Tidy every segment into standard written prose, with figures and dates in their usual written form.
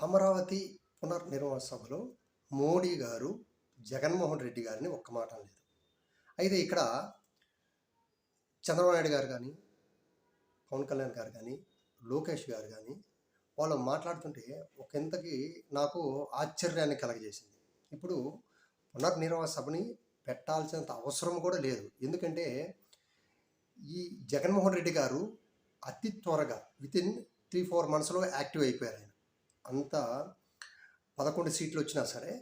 అమరావతి పునర్నిర్మాణ సభలో మోడీ గారు జగన్మోహన్ రెడ్డి గారిని ఒక్క మాట అనలేదు. అయితే ఇక్కడ చంద్రబాబు నాయుడు గారు కానీ, పవన్ కళ్యాణ్ గారు కానీ, లోకేష్ గారు కానీ వాళ్ళు మాట్లాడుతుంటే ఒకంతకి నాకు ఆశ్చర్యాన్ని కలగజేసింది. ఇప్పుడు పునర్నిర్మాణ సభని పెట్టాల్సినంత అవసరం కూడా లేదు. ఎందుకంటే ఈ జగన్మోహన్ రెడ్డి గారు అతి త్వరగా వితిన్ 3-4 మంత్స్లో యాక్టివ్ అయిపోయారు. ఆయన అంతా 11 సీట్లు వచ్చినా సరే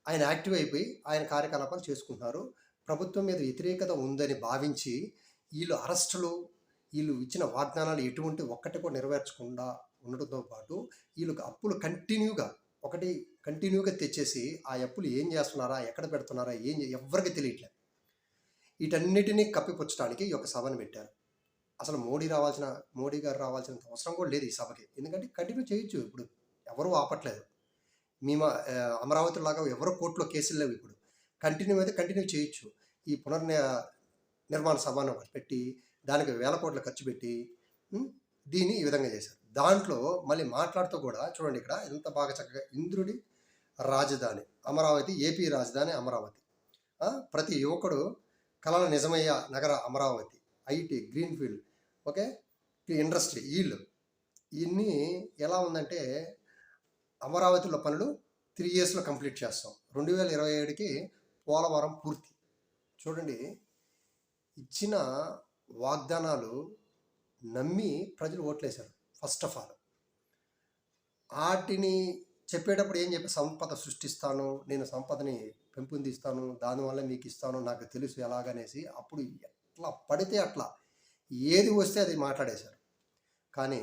ఆయన యాక్టివ్ అయిపోయి ఆయన కార్యకలాపాలు చేసుకుంటున్నారు. ప్రభుత్వం మీద వ్యతిరేకత ఉందని భావించి వీళ్ళు అరెస్టులు, వీళ్ళు ఇచ్చిన వాగ్దానాలు ఎటువంటి ఒక్కటి కూడా నెరవేర్చకుండా ఉండడంతో పాటు వీళ్ళకి అప్పులు కంటిన్యూగా తెచ్చేసి ఆ అప్పులు ఏం చేస్తున్నారా, ఎక్కడ పెడుతున్నారా, ఎవ్వరికి తెలియట్లేదు. వీటన్నిటినీ కప్పిపుచ్చడానికి ఈ యొక్క సభను పెట్టారు. అసలు మోడీ గారు రావాల్సినంత అవసరం కూడా లేదు ఈ సభకి. ఎందుకంటే కంటిన్యూ చేయొచ్చు. ఇప్పుడు ఎవరు ఆపట్లేదు. మేము అమరావతి లాగా ఎవరో కోర్టులో కేసులు లేవు. ఇప్పుడు కంటిన్యూ చేయొచ్చు. ఈ నిర్మాణ సభను పెట్టి దానికి 1000 కోట్లు ఖర్చు పెట్టి దీన్ని ఈ విధంగా చేశారు. దాంట్లో మళ్ళీ మాట్లాడుతూ కూడా చూడండి, ఇక్కడ ఎంత బాగా చక్కగా ఇంద్రుడి రాజధాని అమరావతి, ఏపీ రాజధాని అమరావతి, ప్రతి యువకుడు కలల నిజమయ్య నగర Amaravati, IT, greenfield, okay, industry, ఇన్ని ఎలా ఉందంటే అమరావతిలో పనులు 3 ఇయర్స్లో కంప్లీట్ చేస్తాం. 2027కి పోలవరం పూర్తి. చూడండి, ఇచ్చిన వాగ్దానాలు నమ్మి ప్రజలు ఓట్లేశారు. ఫస్ట్ ఆఫ్ ఆల్ వాటిని చెప్పేటప్పుడు ఏం చెప్పి సంపద సృష్టిస్తాను, నేను సంపదని పెంపొందిస్తాను, దానివల్ల మీకు ఇస్తాను, నాకు తెలుసు ఎలాగనేసి అప్పుడు ఎట్లా పడితే అట్లా ఏది వస్తే అది మాట్లాడేశారు. కానీ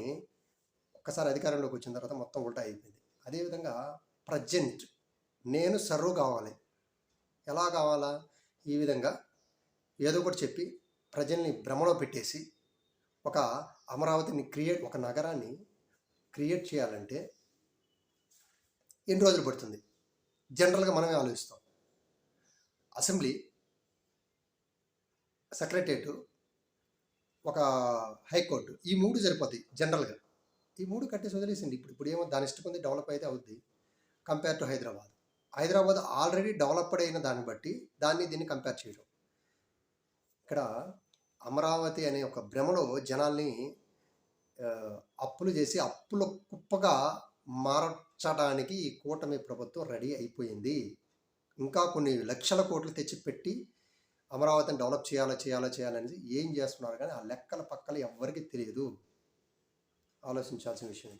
ఒక్కసారి అధికారంలోకి వచ్చిన తర్వాత మొత్తం ఉల్టా అయిపోయింది. అదేవిధంగా ప్రజెంట్ నేను సర్వ్ కావాలి, ఎలా కావాలా, ఈ విధంగా ఏదో ఒకటి చెప్పి ప్రజల్ని భ్రమలో పెట్టేసి ఒక అమరావతిని ఒక నగరాన్ని క్రియేట్ చేయాలంటే ఎన్ని రోజులు పడుతుంది? జనరల్గా మనమే ఆలోచిస్తాం. అసెంబ్లీ, సెక్రటరియట్, ఒక హైకోర్టు, ఈ 3 సరిపోతాయి జనరల్గా. ఈ 3 కట్టేసి వదిలేసింది. ఇప్పుడు ఏమో దాని ఇష్టం ఉంది, డెవలప్ అయితే అవుద్ది. Compare to Hyderabad already developed అయిన దాన్ని బట్టి దీన్ని కంపేర్ చేయడం. ఇక్కడ అమరావతి అనే ఒక భ్రమలో జనాల్ని అప్పులు చేసి అప్పుల కుప్పగా మార్చడానికి ఈ కూటమి ప్రభుత్వం రెడీ అయిపోయింది. ఇంకా కొన్ని లక్షల కోట్లు తెచ్చిపెట్టి అమరావతిని డెవలప్ చేయాలనేసి ఏం చేస్తున్నారు కానీ ఆ లెక్కల పక్కలు ఎవ్వరికీ తెలియదు. ఆలోచించాల్సిన విషయం.